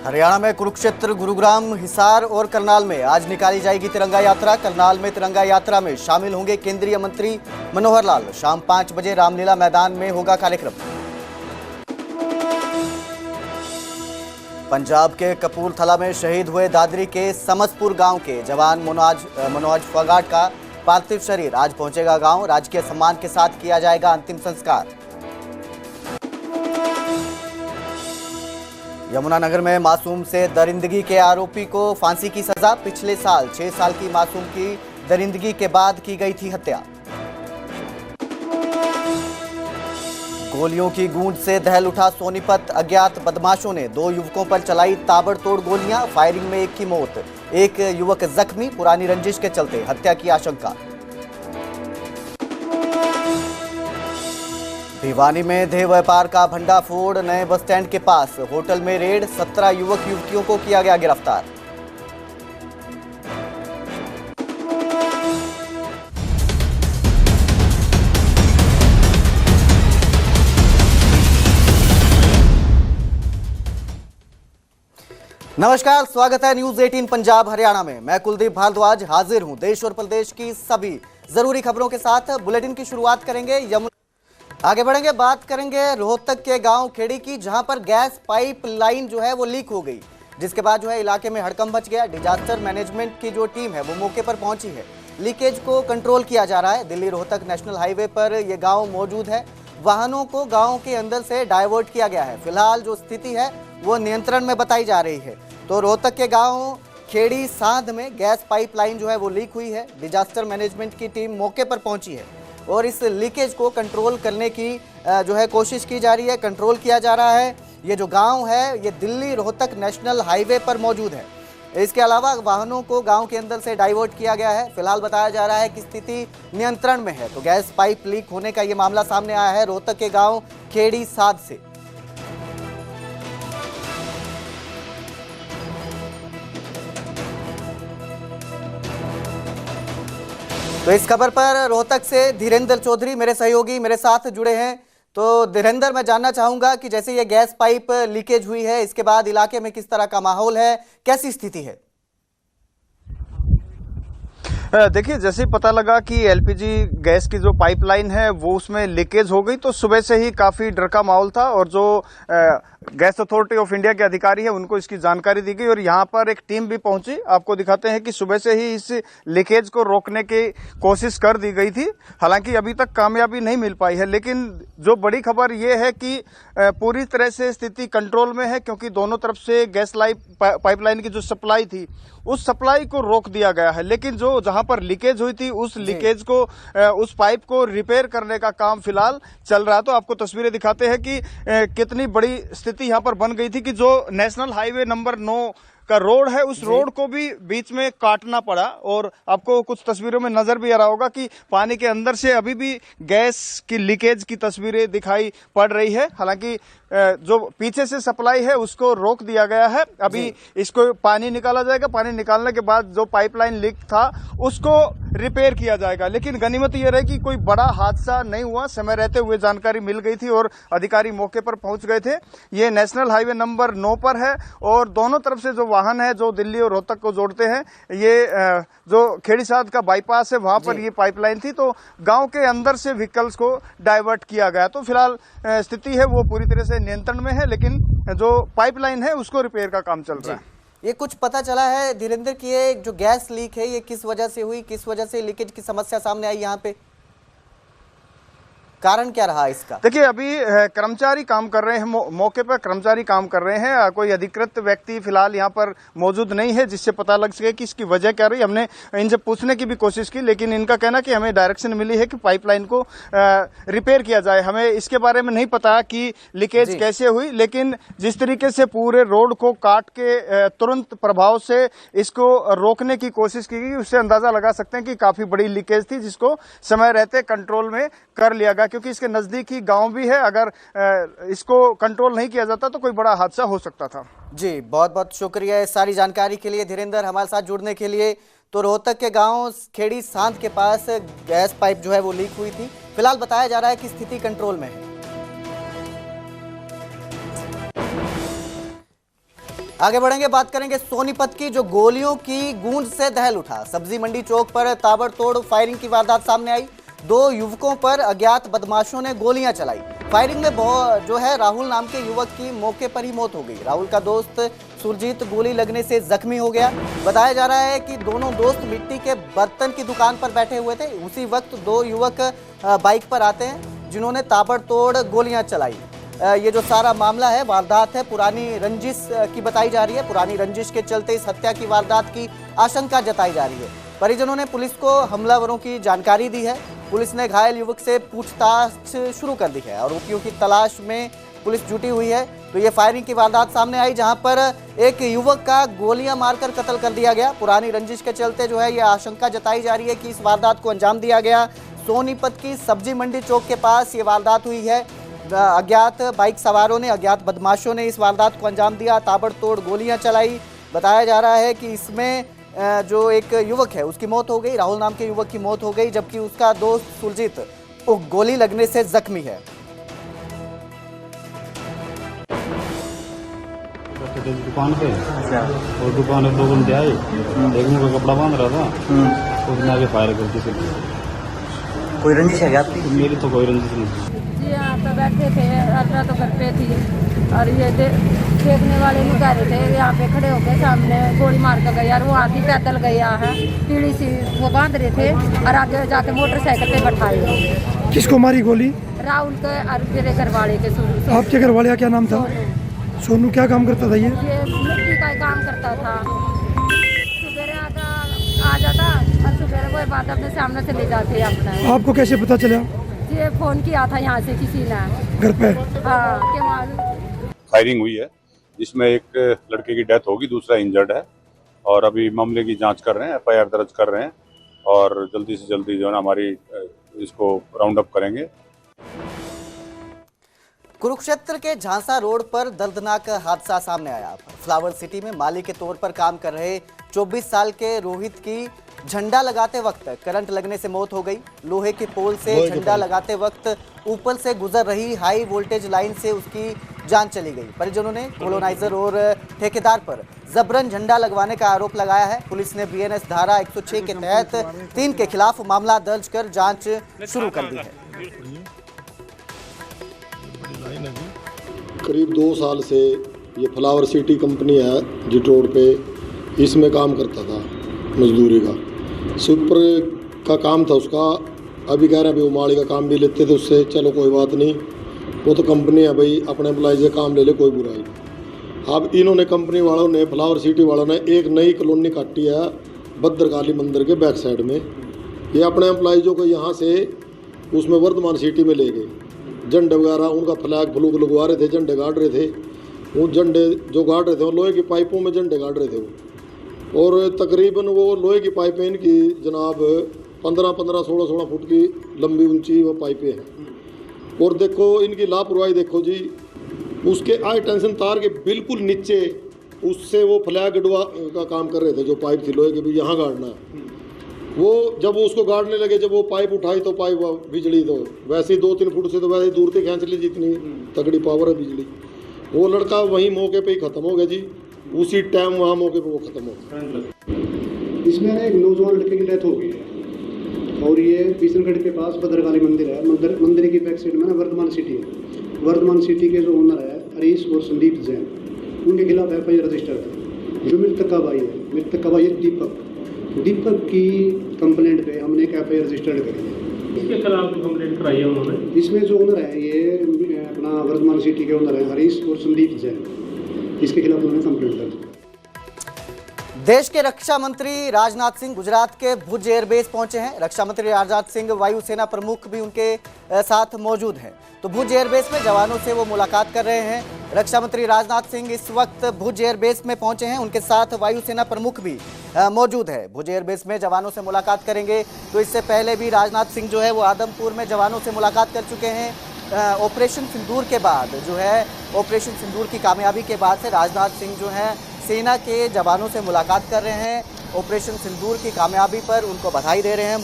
हरियाणा में कुरुक्षेत्र, गुरुग्राम, हिसार और करनाल में आज निकाली जाएगी तिरंगा यात्रा। करनाल में तिरंगा यात्रा में शामिल होंगे केंद्रीय मंत्री मनोहर लाल। शाम 5 बजे रामलीला मैदान में होगा कार्यक्रम। पंजाब के कपूरथला में शहीद हुए दादरी के समसपुर गांव के जवान मनोज फोगाट का पार्थिव शरीर आज पहुंचेगा गांव। राजकीय सम्मान के साथ किया जाएगा अंतिम संस्कार। यमुनानगर में मासूम से दरिंदगी के आरोपी को फांसी की सजा। पिछले साल 6 साल की मासूम की दरिंदगी के बाद की गई थी हत्या। गोलियों की गूंज से दहल उठा सोनीपत। अज्ञात बदमाशों ने 2 युवकों पर चलाई ताबड़तोड़ गोलियां। फायरिंग में एक की मौत, एक युवक जख्मी। पुरानी रंजिश के चलते हत्या की आशंका। भिवानी में देह व्यापार का भंडाफोड़। नए बस स्टैंड के पास होटल में रेड। 17 युवक युवतियों को किया गया गिरफ्तार। नमस्कार, स्वागत है न्यूज 18 पंजाब हरियाणा में। मैं कुलदीप भारद्वाज हाजिर हूं देश और प्रदेश की सभी जरूरी खबरों के साथ। बुलेटिन की शुरुआत करेंगे आगे बढ़ेंगे, बात करेंगे रोहतक के गांव खेड़ी की, जहां पर गैस पाइप लाइन जो है वो लीक हो गई, जिसके बाद जो है इलाके में हड़कंप मच गया। डिजास्टर मैनेजमेंट की जो टीम है वो मौके पर पहुंची है। लीकेज को कंट्रोल किया जा रहा है। दिल्ली रोहतक नेशनल हाईवे पर ये गांव मौजूद है। वाहनों को गांव के अंदर से डाइवर्ट किया गया है। फिलहाल जो स्थिति है वो नियंत्रण में बताई जा रही है। तो रोहतक के गांव खेड़ी साध में गैस पाइपलाइन जो है वो लीक हुई है। डिजास्टर मैनेजमेंट की टीम मौके पर पहुंची है और इस लीकेज को कंट्रोल करने की जो है कोशिश की जा रही है, कंट्रोल किया जा रहा है। ये जो गांव है ये दिल्ली रोहतक नेशनल हाईवे पर मौजूद है। इसके अलावा वाहनों को गांव के अंदर से डाइवर्ट किया गया है। फिलहाल बताया जा रहा है कि स्थिति नियंत्रण में है। तो गैस पाइप लीक होने का ये मामला सामने आया है रोहतक के गाँव खेड़ी साध से। तो इस खबर पर रोहतक से धीरेन्द्र चौधरी मेरे सहयोगी मेरे साथ जुड़े हैं। तो धीरेन्द्र, मैं जानना चाहूंगा कि जैसे ये गैस पाइप लीकेज हुई है, इसके बाद इलाके में किस तरह का माहौल है, कैसी स्थिति है? देखिए, जैसे ही पता लगा कि एलपीजी गैस की जो पाइपलाइन है वो उसमें लीकेज हो गई, तो सुबह से ही काफी डर का माहौल था और जो गैस अथॉरिटी ऑफ इंडिया के अधिकारी है उनको इसकी जानकारी दी गई और यहाँ पर एक टीम भी पहुंची। आपको दिखाते हैं कि सुबह से ही इस लीकेज को रोकने की कोशिश कर दी गई थी। हालांकि अभी तक कामयाबी नहीं मिल पाई है, लेकिन जो बड़ी खबर ये है कि पूरी तरह से स्थिति कंट्रोल में है, क्योंकि दोनों तरफ से गैस पाइपलाइन की जो सप्लाई थी उस सप्लाई को रोक दिया गया है। लेकिन जो जहां पर लीकेज हुई थी उस लीकेज को उस पाइप को रिपेयर करने का काम फिलहाल चल रहा है। तो आपको तस्वीरें दिखाते हैं कि कितनी बड़ी स्थिति यहां पर बन गई थी कि जो नेशनल हाईवे नंबर 9 का रोड है उस रोड को भी बीच में काटना पड़ा। और आपको कुछ तस्वीरों में नजर भी आ रहा होगा कि पानी के अंदर से अभी भी गैस की लीकेज की तस्वीरें दिखाई पड़ रही है। हालांकि जो पीछे से सप्लाई है उसको रोक दिया गया है। अभी इसको पानी निकाला जाएगा। पानी निकालने के बाद जो पाइपलाइन लीक था उसको रिपेयर किया जाएगा। लेकिन गनीमत यह रही कि कोई बड़ा हादसा नहीं हुआ। समय रहते हुए जानकारी मिल गई थी और अधिकारी मौके पर पहुंच गए थे। ये नेशनल हाईवे नंबर 9 पर है और दोनों तरफ से जो वाहन है जो दिल्ली और रोहतक को जोड़ते हैं, ये जो खेड़ी साध का बाईपास है वहां पर ये पाइपलाइन थी, तो गांव के अंदर से व्हीकल्स को डाइवर्ट किया गया। तो फिलहाल स्थिति है वो पूरी तरह से नियंत्रण में है, लेकिन जो पाइपलाइन है उसको रिपेयर का काम चल रहा है। ये कुछ पता चला है धीरेन्द्र की ये जो गैस लीक है ये किस वजह से हुई, किस वजह से लीकेज की समस्या सामने आई, यहाँ पे कारण क्या रहा इसका? देखिए, अभी कर्मचारी काम कर रहे हैं, मौके पर कर्मचारी काम कर रहे हैं। कोई अधिकृत व्यक्ति फिलहाल यहाँ पर मौजूद नहीं है जिससे पता लग सके कि इसकी वजह क्या रही। हमने इनसे पूछने की भी कोशिश की, लेकिन इनका कहना कि हमें डायरेक्शन मिली है कि पाइपलाइन को रिपेयर किया जाए। हमें इसके बारे में नहीं पता कि लीकेज कैसे हुई, लेकिन जिस तरीके से पूरे रोड को काट के तुरंत प्रभाव से इसको रोकने की कोशिश की गई, उससे अंदाजा लगा सकते हैं कि काफी बड़ी लीकेज थी जिसको समय रहते कंट्रोल में कर लिया गया, क्योंकि इसके नजदीक ही गांव भी है। अगर इसको कंट्रोल नहीं किया जाता तो कोई बड़ा हादसा हो सकता था। जी, बहुत बहुत शुक्रिया इस सारी जानकारी के लिए धीरेन्द्र, हमारे साथ जुड़ने के लिए। तो रोहतक के गांव खेड़ी सांध के पास गैस पाइप जो है वो लीक हुई थी। फिलहाल बताया जा रहा है कि स्थिति कंट्रोल में है। आगे बढ़ेंगे, बात करेंगे सोनीपत की, जो गोलियों की गूंज से दहल उठा। सब्जी मंडी चौक पर ताबड़तोड़ फायरिंग की वारदात सामने आई। 2 युवकों पर अज्ञात बदमाशों ने गोलियां चलाई। फायरिंग में जो है राहुल नाम के युवक की मौके पर ही मौत हो गई। राहुल का दोस्त सुरजीत गोली लगने से जख्मी हो गया। बताया जा रहा है कि दोनों दोस्त मिट्टी के बर्तन की दुकान पर बैठे हुए थे। उसी वक्त 2 युवक बाइक पर आते हैं, जिन्होंने ताबड़तोड़ गोलियां चलाई। ये जो सारा मामला है, वारदात है, पुरानी रंजिश की बताई जा रही है। पुरानी रंजिश के चलते इस हत्या की वारदात की आशंका जताई जा रही है। परिजनों ने पुलिस को हमलावरों की जानकारी दी है। पुलिस ने घायल युवक से पूछताछ शुरू कर दी है। आरोपियों की तलाश में पुलिस जुटी हुई है। तो ये फायरिंग की वारदात सामने आई, जहां पर एक युवक का गोलियां मारकर कत्ल कर दिया गया। पुरानी रंजिश के चलते जो है ये आशंका जताई जा रही है कि इस वारदात को अंजाम दिया गया। सोनीपत की सब्जी मंडी चौक के पास ये वारदात हुई है। अज्ञात बाइक सवारों ने, अज्ञात बदमाशों ने इस वारदात को अंजाम दिया, ताबड़तोड़ गोलियां चलाई। बताया जा रहा है कि इसमें जो एक युवक है उसकी मौत हो गई, राहुल नाम के युवक की मौत हो गई, जबकि उसका दोस्त सुरजीत गोली लगने से जख्मी है। दुकान पे और दुकान में 2 बंदे आए, एक मुंह का कपड़ा बांध रहा था, उसने आगे फायर कर दी। कोई रंजिश है क्या आपकी? मेरी तो कोई रंजिश नहीं। जी यहाँ पे बैठे थे, अल्ट्रा तो घर पे थी और ये देखने वाले नहीं कह रहे थे, यहाँ पे खड़े होकर सामने गोली मार कर गया। और वो आदमी पैदल गया है, पीढ़ी सी वो बांध रहे थे और आगे जाके मोटरसाइकिल पे बैठाए। किसको मारी गोली? राहुल के और मेरे घर वाले के। आपके घर वाले का क्या नाम था? सोनू। क्या काम करता था ये? मिट्टी का काम करता था। सुबह आ जाता और सुबह वो बात अपने सामने से ले जाते अपना। आपको कैसे पता चला? ये फोन किया था यहाँ से किसी ने घर पे। हाँ, के मालूम। फायरिंग हुई है, जिसमें एक लड़के की डेथ होगी, दूसरा इंजर्ड है। और अभी मामले की जांच कर रहे हैं, FIR दर्ज कर रहे हैं और जल्दी से जल्दी जो है ना हमारी इसको राउंड अप करेंगे। कुरुक्षेत्र के झांसा रोड पर दर्दनाक हादसा सामने आया। फ्लावर सिटी में माली के तौर पर काम कर रहे 24 साल के रोहित की झंडा लगाते वक्त करंट लगने से मौत हो गई। लोहे के पोल से झंडा लगाते वक्त ऊपर से गुजर रही हाई वोल्टेज लाइन से उसकी जान चली गई। परिजनों ने कोलोनाइजर और ठेकेदार पर जबरन झंडा लगवाने का आरोप लगाया है। पुलिस ने BNS धारा 106 के तहत 3 के खिलाफ मामला दर्ज कर जांच शुरू कर दी है। करीब 2 साल से ये फ्लावर सिटी कंपनी है जिट रोड पे, इसमें काम करता था मजदूरी का। सुपर का काम था उसका। अभी कह रहे हैं अभी वो माली का काम भी लेते थे उससे, चलो कोई बात नहीं, वो तो कंपनी है भाई, अपने एम्प्लॉय से काम ले ले, कोई बुराई नहीं। अब इन्होंने कंपनी वालों ने, फ्लावर सिटी वालों ने एक नई कॉलोनी काटी है भद्रकाली मंदिर के बैक साइड में। ये अपने एम्प्लॉयजों को यहाँ से उसमें वर्धमान सिटी में ले गए। झंडे वगैरह उनका फ्लैग फ्लूग लगवा रहे थे, झंडे गाड़ रहे थे। वो झंडे जो गाड़ रहे थे वो लोहे की पाइपों में झंडे गाड़ रहे थे वो। और तकरीबन वो लोहे की पाइपें इनकी जनाब 15-15, 16-16 फुट की लंबी ऊंची वो पाइपें हैं। और देखो इनकी लापरवाही देखो जी, उसके हाई टेंशन तार के बिल्कुल नीचे उससे वो फ्लैग गड़वा का काम कर रहे थे, जो पाइप थी लोहे की, भी यहाँ गाड़ना है। वो जब वो उसको गाड़ने लगे, जब वो पाइप उठाई तो पाइप बिजली तो वैसे ही 2-3 फुट से तो वैसे ही दूर से खींच ली, जितनी तगड़ी पावर है बिजली। वो लड़का वहीं मौके पे ही ख़त्म हो गया जी, उसी टाइम वहाँ मौके पे वो ख़त्म हो गया। इसमें एक नौजवान लड़के की डेथ हो गई है और ये बिशनगढ़ के पास भद्रकाली मंदिर है। मंदिर की बैक साइड में ना वर्धमान सिटी है। वर्धमान सिटी के जो ओनर है हरीश और संदीप जैन, उनके खिलाफ FIR रजिस्टर्ड है। जो मृतक का भाई है, मृतक का भाई है दीपक की कंप्लेंट पे हमने एक FIR रजिस्टर्ड करी है। इसके खिलाफ कंप्लेंट कराई है उन्होंने। इसमें जो ओनर है ये अपना वर्धमान सिटी के ओनर है हरीश और संदीप जैन, इसके खिलाफ उन्होंने कंप्लेंट दर्ज। देश के रक्षा मंत्री राजनाथ सिंह गुजरात के भुज एयरबेस पहुंचे हैं। रक्षा मंत्री राजनाथ सिंह वायुसेना प्रमुख भी उनके साथ मौजूद हैं। तो भुज एयरबेस में जवानों से वो मुलाकात कर रहे हैं। रक्षा मंत्री राजनाथ सिंह इस वक्त भुज एयरबेस में पहुंचे हैं। उनके साथ वायुसेना प्रमुख भी मौजूद है। भुज एयरबेस में जवानों से मुलाकात करेंगे। तो इससे पहले भी राजनाथ सिंह जो है वो आदमपुर में जवानों से मुलाकात कर चुके हैं। ऑपरेशन सिंदूर के बाद जो है, ऑपरेशन सिंदूर की कामयाबी के बाद से राजनाथ सिंह जो है सेना के जवानों से मुलाकात कर रहे हैं। ऑपरेशन सिंदूर की कामयाबी पर उनको बधाई दे रहे हैं,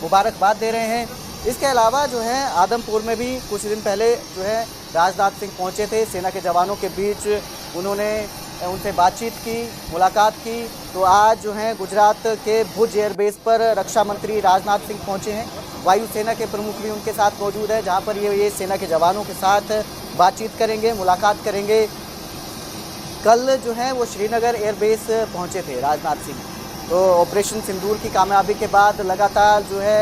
मुबारकबाद दे रहे हैं। इसके अलावा जो है आदमपुर में भी कुछ दिन पहले जो है राजनाथ सिंह पहुंचे थे। सेना के जवानों के बीच उन्होंने उनसे बातचीत की, मुलाकात की। तो आज जो है गुजरात के भुज एयरबेस पर रक्षा मंत्री राजनाथ सिंह पहुंचे हैं। वायुसेना के प्रमुख भी उनके साथ मौजूद है, जहां पर ये सेना के जवानों के साथ बातचीत करेंगे, मुलाकात करेंगे। कल जो है वो श्रीनगर एयरबेस पहुंचे थे राजनाथ सिंह। तो ऑपरेशन सिंदूर की कामयाबी के बाद लगातार जो है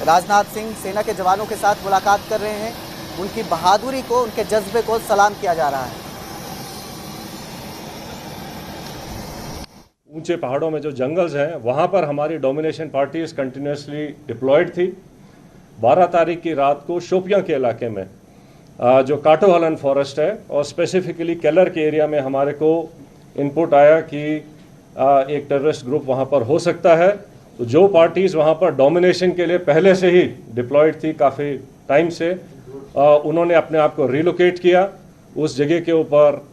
राजनाथ सिंह सेना के जवानों के साथ मुलाकात कर रहे हैं। उनकी बहादुरी को, उनके जज्बे को सलाम किया जा रहा है। ऊंचे पहाड़ों में जो जंगल्स हैं वहाँ पर हमारी डोमिनेशन पार्टीज कंटिन्यूसली डिप्लॉयड थी। 12 तारीख की रात को शोपियां के इलाके में जो काटोहलन फॉरेस्ट है और स्पेसिफिकली केलर के एरिया में हमारे को इनपुट आया कि एक टेररिस्ट ग्रुप वहाँ पर हो सकता है। तो जो पार्टीज़ वहाँ पर डोमिनेशन के लिए पहले से ही डिप्लॉयड थी काफ़ी टाइम से, उन्होंने अपने आप को रिलोकेट किया, उस जगह के ऊपर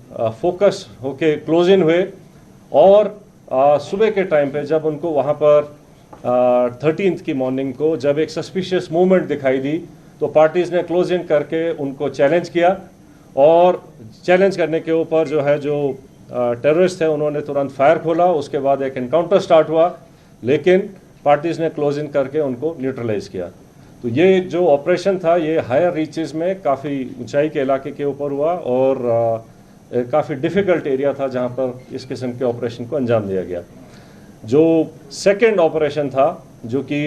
फोकस होके क्लोज इन हुए। और सुबह के टाइम पे जब उनको वहाँ पर 13th की मॉर्निंग को जब एक सस्पिशियस मूवमेंट दिखाई दी तो पार्टीज़ ने क्लोज इन करके उनको चैलेंज किया। और चैलेंज करने के ऊपर जो है जो टेररिस्ट थे उन्होंने तुरंत फायर खोला। उसके बाद एक एनकाउंटर स्टार्ट हुआ, लेकिन पार्टीज़ ने क्लोज इन करके उनको न्यूट्रलाइज किया। तो ये जो ऑपरेशन था ये हायर रीचेस में काफ़ी ऊंचाई के इलाके के ऊपर हुआ और काफ़ी डिफ़िकल्ट एरिया था जहाँ पर इस किस्म के ऑपरेशन को अंजाम दिया गया। जो सेकेंड ऑपरेशन था जो कि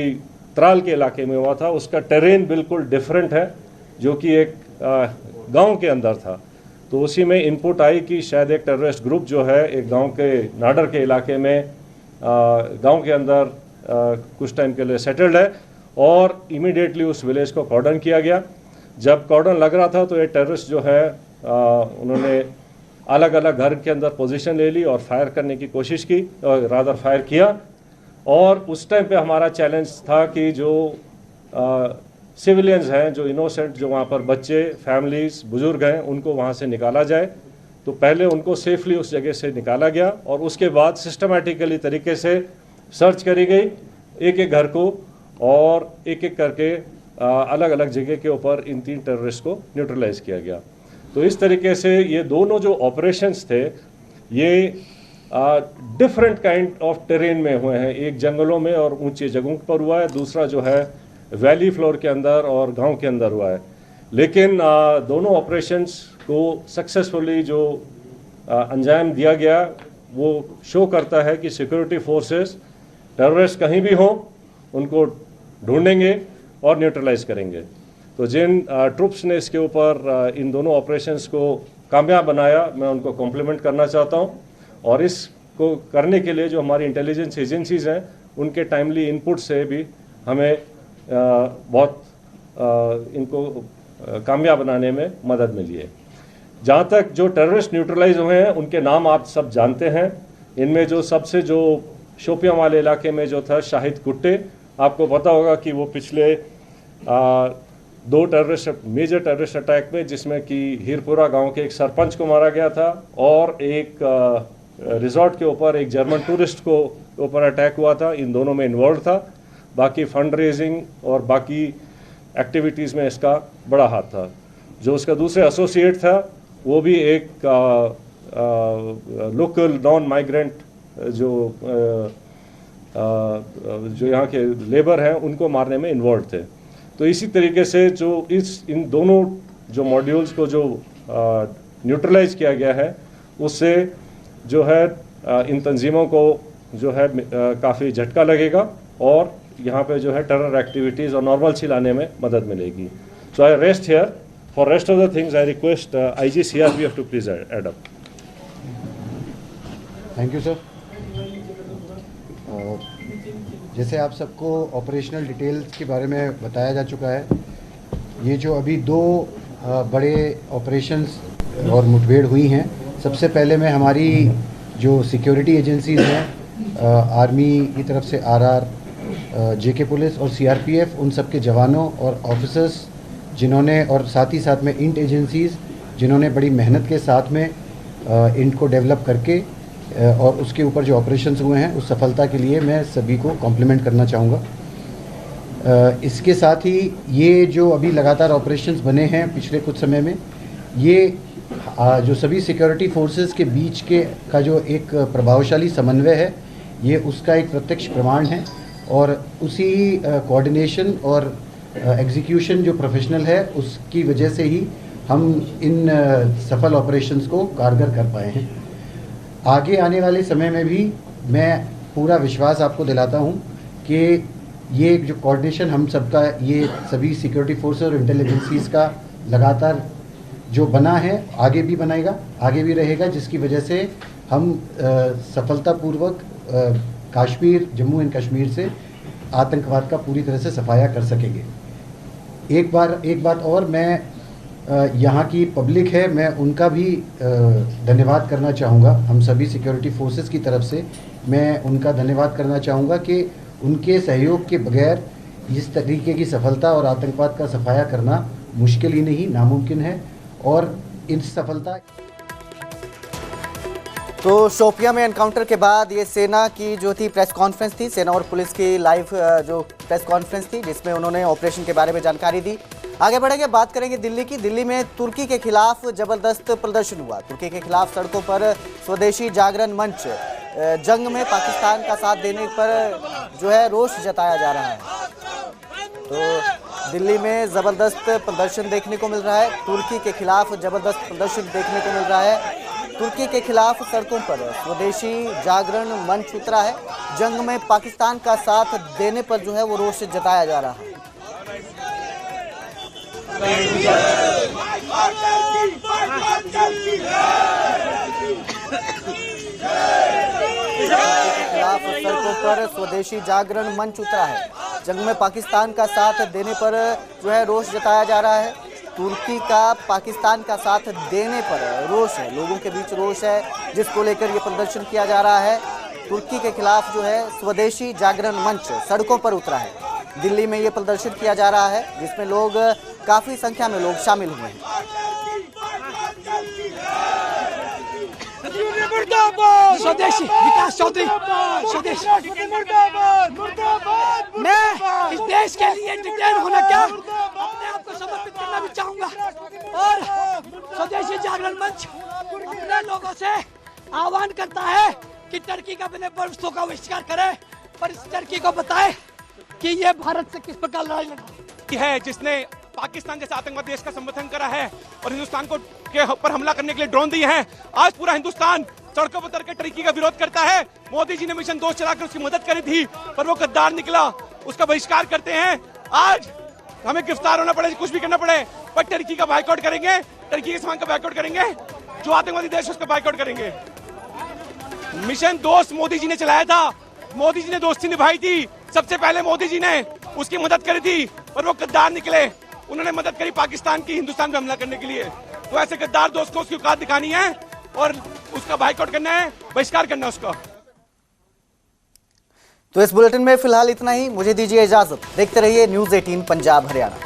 त्राल के इलाके में हुआ था, उसका टेरेन बिल्कुल डिफरेंट है, जो कि एक गांव के अंदर था। तो उसी में इनपुट आई कि शायद एक टेररिस्ट ग्रुप जो है एक गांव के नाडर के इलाके में गांव के अंदर कुछ टाइम के लिए सेटल्ड है और इमीडिएटली उस विलेज को कॉर्डन किया गया। जब कॉर्डन लग रहा था तो ये टेररिस्ट जो है उन्होंने अलग अलग घर के अंदर पोजीशन ले ली और फायर करने की कोशिश की, और रादर फायर किया। और उस टाइम पे हमारा चैलेंज था कि जो सिविलियंस हैं, जो इनोसेंट, जो वहाँ पर बच्चे, फैमिलीज, बुजुर्ग हैं, उनको वहाँ से निकाला जाए। तो पहले उनको सेफली उस जगह से निकाला गया और उसके बाद सिस्टमेटिकली तरीके से सर्च करी गई एक एक घर को, और एक एक करके अलग अलग जगह के ऊपर इन 3 टेररिस्ट को न्यूट्रलाइज किया गया। तो इस तरीके से ये दोनों जो ऑपरेशंस थे ये डिफरेंट काइंड ऑफ टेरेन में हुए हैं। एक जंगलों में और ऊंची जगहों पर हुआ है, दूसरा जो है वैली फ्लोर के अंदर और गांव के अंदर हुआ है। लेकिन दोनों ऑपरेशंस को सक्सेसफुली जो अंजाम दिया गया वो शो करता है कि सिक्योरिटी फोर्सेस टेररिस्ट कहीं भी हों उनको ढूंढेंगे और न्यूट्रलाइज करेंगे। तो जिन ट्रुप्स ने इसके ऊपर इन दोनों ऑपरेशंस को कामयाब बनाया, मैं उनको कॉम्प्लीमेंट करना चाहता हूं। और इसको करने के लिए जो हमारी इंटेलिजेंस एजेंसीज़ हैं उनके टाइमली इनपुट से भी हमें बहुत इनको कामयाब बनाने में मदद मिली है। जहाँ तक जो टेररिस्ट न्यूट्रलाइज हुए हैं उनके नाम आप सब जानते हैं। इनमें जो सबसे जो शोपियां वाले इलाके में जो था शाहिद कुट्टे, आपको पता होगा कि वो पिछले 2 मेजर टेररिस्ट अटैक में, जिसमें कि हीरपुरा गांव के एक सरपंच को मारा गया था और एक रिजॉर्ट के ऊपर एक जर्मन टूरिस्ट को ऊपर अटैक हुआ था, इन दोनों में इन्वॉल्व था। बाकी फंड रेजिंग और बाकी एक्टिविटीज़ में इसका बड़ा हाथ था। जो उसका दूसरे एसोसिएट था वो भी एक लोकल नॉन माइग्रेंट जो यहाँ के लेबर हैं उनको मारने में इन्वॉल्व थे। तो इसी तरीके से जो इन दोनों जो मॉड्यूल्स को जो न्यूट्रलाइज किया गया है उससे जो है इन तंजीमों को जो है काफ़ी झटका लगेगा और यहाँ पे जो है टेरर एक्टिविटीज़ और नॉर्मलसी लाने में मदद मिलेगी। So I rest here. For rest of the things I request IG CRPF to please add up. Thank you sir. जैसे आप सबको ऑपरेशनल डिटेल्स के बारे में बताया जा चुका है, ये जो अभी 2 बड़े ऑपरेशंस और मुठभेड़ हुई हैं, सबसे पहले में हमारी जो सिक्योरिटी एजेंसीज़ हैं, आर्मी की तरफ से RR, JK पुलिस और CRPF, उन सब के जवानों और ऑफिसर्स जिन्होंने, और साथ ही साथ में इंट एजेंसीज़ जिन्होंने बड़ी मेहनत के साथ में इंट को डेवलप करके और उसके ऊपर जो ऑपरेशंस हुए हैं उस सफलता के लिए मैं सभी को कॉम्प्लीमेंट करना चाहूँगा। इसके साथ ही ये जो अभी लगातार ऑपरेशंस बने हैं पिछले कुछ समय में, ये जो सभी सिक्योरिटी फोर्सेस के बीच के का जो एक प्रभावशाली समन्वय है, ये उसका एक प्रत्यक्ष प्रमाण है और उसी कोऑर्डिनेशन और एग्जीक्यूशन जो प्रोफेशनल है उसकी वजह से ही हम इन सफल ऑपरेशंस को कारगर कर पाए हैं। आगे आने वाले समय में भी मैं पूरा विश्वास आपको दिलाता हूं कि ये जो कोऑर्डिनेशन हम सबका, ये सभी सिक्योरिटी फोर्सेस और इंटेलिजेंसीज का लगातार जो बना है आगे भी बनेगा, आगे भी रहेगा, जिसकी वजह से हम सफलतापूर्वक कश्मीर, जम्मू एंड कश्मीर से आतंकवाद का पूरी तरह से सफाया कर सकेंगे। एक बात और, मैं यहाँ की पब्लिक है, मैं उनका भी धन्यवाद करना चाहूँगा। हम सभी सिक्योरिटी फोर्सेस की तरफ से मैं उनका धन्यवाद करना चाहूँगा कि उनके सहयोग के बगैर इस तरीके की सफलता और आतंकवाद का सफाया करना मुश्किल ही नहीं, नामुमकिन है। और इस सफलता तो शोपियां में एनकाउंटर के बाद ये सेना की जो थी प्रेस कॉन्फ्रेंस थी, सेना और पुलिस की लाइव जो प्रेस कॉन्फ्रेंस थी, जिसमें उन्होंने ऑपरेशन के बारे में जानकारी दी। आगे बढ़ेंगे, बात करेंगे दिल्ली की। दिल्ली में तुर्की के खिलाफ जबरदस्त प्रदर्शन हुआ। तुर्की के खिलाफ सड़कों पर स्वदेशी जागरण मंच जंग में पाकिस्तान का साथ देने पर जो है रोष जताया जा रहा है। तो दिल्ली में जबरदस्त प्रदर्शन देखने को मिल रहा है। तुर्की के खिलाफ जबरदस्त प्रदर्शन देखने को मिल रहा है। तुर्की के खिलाफ सड़कों पर स्वदेशी जागरण मंच उतरा है। जंग में पाकिस्तान का साथ देने पर जो है वो रोष जताया जा रहा है। खिलाफ सड़कों पर स्वदेशी जागरण मंच उतरा है। जंग में पाकिस्तान का साथ देने पर जो है रोष जताया जा रहा है। तुर्की का पाकिस्तान का साथ देने पर रोष है, लोगों के बीच रोष है, जिसको लेकर ये प्रदर्शन किया जा रहा है। तुर्की के खिलाफ जो है स्वदेशी जागरण मंच सड़कों पर उतरा है। दिल्ली में ये प्रदर्शन किया जा रहा है, जिसमें लोग काफी संख्या में लोग शामिल हुए हैं। स्वदेशी विकास चौधरी, मैं इस देश के लिए डिक्लेयर होना क्या अपने आप को समर्पित करना भी चाहूंगा। और स्वदेशी जागरण मंच अपने लोगों से आह्वान करता है कि टर्की का अपने वस्तुओं का बहिष्कार करे और इस टर्की को बताए कि ये भारत से किस प्रकार लड़ाई लड़ी है, जिसने पाकिस्तान जैसे आतंकवादी देश का समर्थन करा है और हिंदुस्तान को के ऊपर हमला करने के लिए ड्रोन दिए हैं। आज पूरा हिंदुस्तान सड़कों पर उतर के टर्की का विरोध करता है। मोदी जी ने मिशन 2 चलाकर उसकी मदद करी थी, पर वो गद्दार निकला, उसका बहिष्कार करते हैं। आज हमें गिरफ्तार होना पड़े, कुछ भी करना पड़े, पर टर्की का बाइकआउट करेंगे, टर्की के सामान का बाइकआउट करेंगे, जो आतंकवादी देश उसका बाइकआउट करेंगे। मिशन दोस्त मोदी जी ने चलाया था, मोदी जी ने दोस्ती निभाई थी, सबसे पहले मोदी जी ने उसकी मदद करी थी, पर वो गद्दार निकले, उन्होंने मदद करी पाकिस्तान की हिंदुस्तान पे हमला करने के लिए। तो ऐसे गद्दार दोस्त को उसकी औकात दिखानी है और उसका बाइकआउट करना है, बहिष्कार करना है उसका। तो इस बुलेटिन में फिलहाल इतना ही, मुझे दीजिए इजाजत। देखते रहिए न्यूज़ 18 पंजाब हरियाणा।